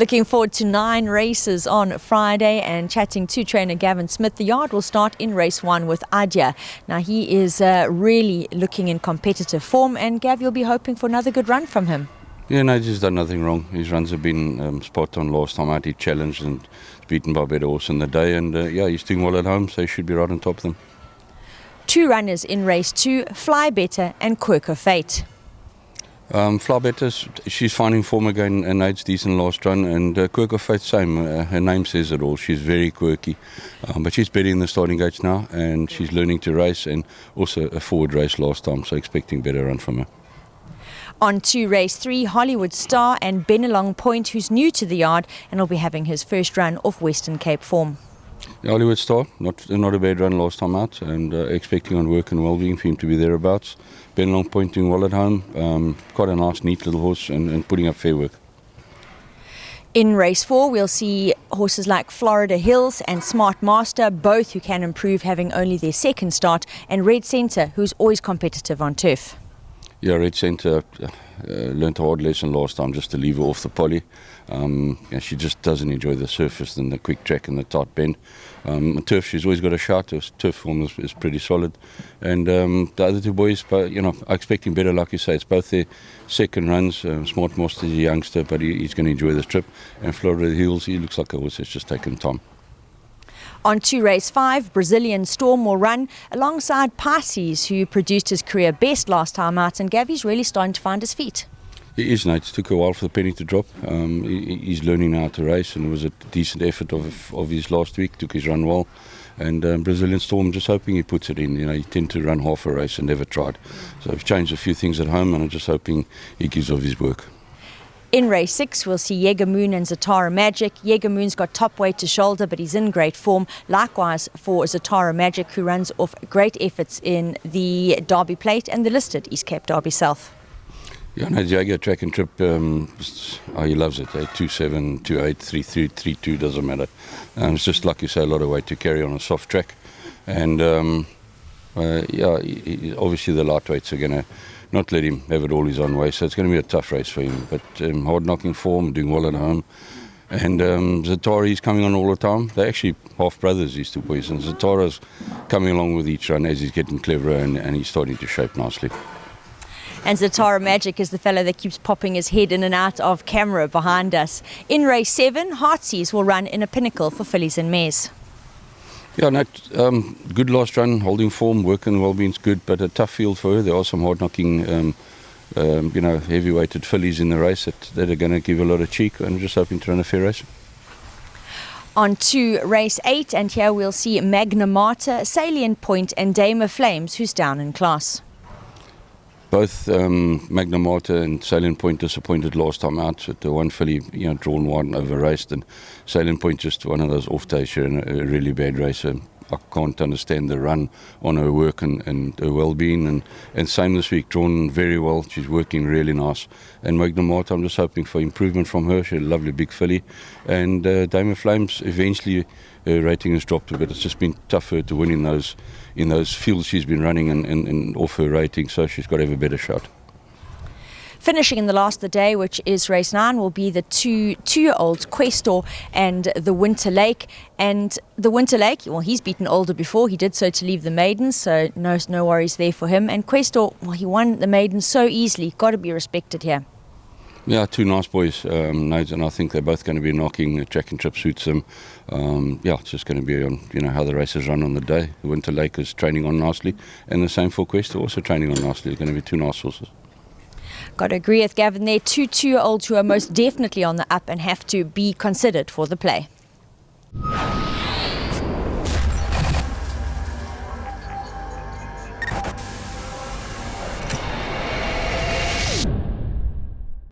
Looking forward to 9 races on Friday and chatting to trainer Gavin Smith. The yard will start in race 1 with Adya. Now he is really looking in competitive form, and Gav, you'll be hoping for another good run from him. Yeah, no, he's done nothing wrong. His runs have been spot on last time out. He challenged and beaten by a better horse in the day, and yeah, he's doing well at home, so he should be right on top of them. 2 runners in race 2, Fly Better and Quirk of Fate. Fly Better, she's finding form again, and Nate's decent last run, and Quirk of Fate, same. Her name says it all. She's very quirky, but she's better in the starting gates now, and she's learning to race, and also a forward race last time, so expecting better run from her. On to race 3, Hollywood Star and Benelong Point, who's new to the yard and will be having his first run off Western Cape form. The Hollywood Star, not a bad run last time out, and expecting on work and well-being for him to be thereabouts. Benelong Point doing well at home, quite a nice, neat little horse, and putting up fair work. In race 4, we'll see horses like Florida Hills and Smart Master, both who can improve, having only their second start, and Red Centre, who's always competitive on turf. Yeah, Red Centre learnt a hard lesson last time, just to leave her off the poly. Yeah, she just doesn't enjoy the surface and the quick track and the tight bend. On turf, she's always got a shot. Her turf form is pretty solid. And the other 2 boys, you know, are expecting better, like you say. It's both their second runs. Smart Master is a youngster, but he's going to enjoy this trip. And Florida Hills, he looks like a horse that's just taken time. On to race 5, Brazilian Storm will run alongside Pisces, who produced his career best last time out, and Gavi's really starting to find his feet. He is, Nate. It took a while for the penny to drop. He's learning now to race, and it was a decent effort of his last week. Took his run well, and Brazilian Storm, just hoping he puts it in. You know, he tended to run half a race and never tried. So I've changed a few things at home, and I'm just hoping he gives off his work. In race 6, we'll see Jaeger Moon and Zatara Magic. Jaeger Moon's got top weight to shoulder, but he's in great form. Likewise for Zatara Magic, who runs off great efforts in the Derby Plate and the listed East Cape Derby South. Yeah, no, Jaeger track and trip, he loves it. 2.7, 2.8, 3.3, 3.2, doesn't matter. It's just, like you say, a lot of weight to carry on a soft track. And yeah, obviously the lightweights are going to not let him have it all his own way, so it's going to be a tough race for him. But hard-knocking form, doing well at home. And Zatara's coming on all the time. They're actually half-brothers, these 2 boys. And Zatara's coming along with each run as he's getting cleverer, and he's starting to shape nicely. And Zatara Magic is the fellow that keeps popping his head in and out of camera behind us. In race 7, Heartsease will run in a pinnacle for fillies and mares. Yeah, no, good last run, holding form, working well-being's good, but a tough field for her. There are some hard-knocking, you know, heavy-weighted fillies in the race that are going to give a lot of cheek, and just hoping to run a fair race. On to race 8, and here we'll see Magna Mater, Salient Point and Dame of Flames, who's down in class. Both Magna Mater and Salient Point disappointed last time out. The one filly, you know, drawn wide and over-raced, and Salient Point just one of those off days. She's in a really bad race. I can't understand the run on her work and her well-being. And same this week, drawn very well. She's working really nice. And Magna Mater, I'm just hoping for improvement from her. She's a lovely big filly. And Dame of Flames, eventually her rating has dropped a bit. It's just been tough for her to win in those fields she's been running and off her rating, so she's got to have a better shot. Finishing in the last of the day, which is race 9, will be the two-year-olds Questor and the Winter Lake. And the Winter Lake, well, he's beaten Older before. He did so to leave the maidens, so no worries there for him. And Questor, well, he won the maidens so easily. Got to be respected here. Yeah, 2 nice boys, Nate, and I think they're both going to be knocking. Track and trip suits them. Yeah, it's just going to be on, you know, how the races run on the day. The Winter Lake is training on nicely, and the same for Questor, also training on nicely. It's going to be 2 nice horses. Got to agree with Gavin there. 2 2-year-olds who are most definitely on the up and have to be considered for the play.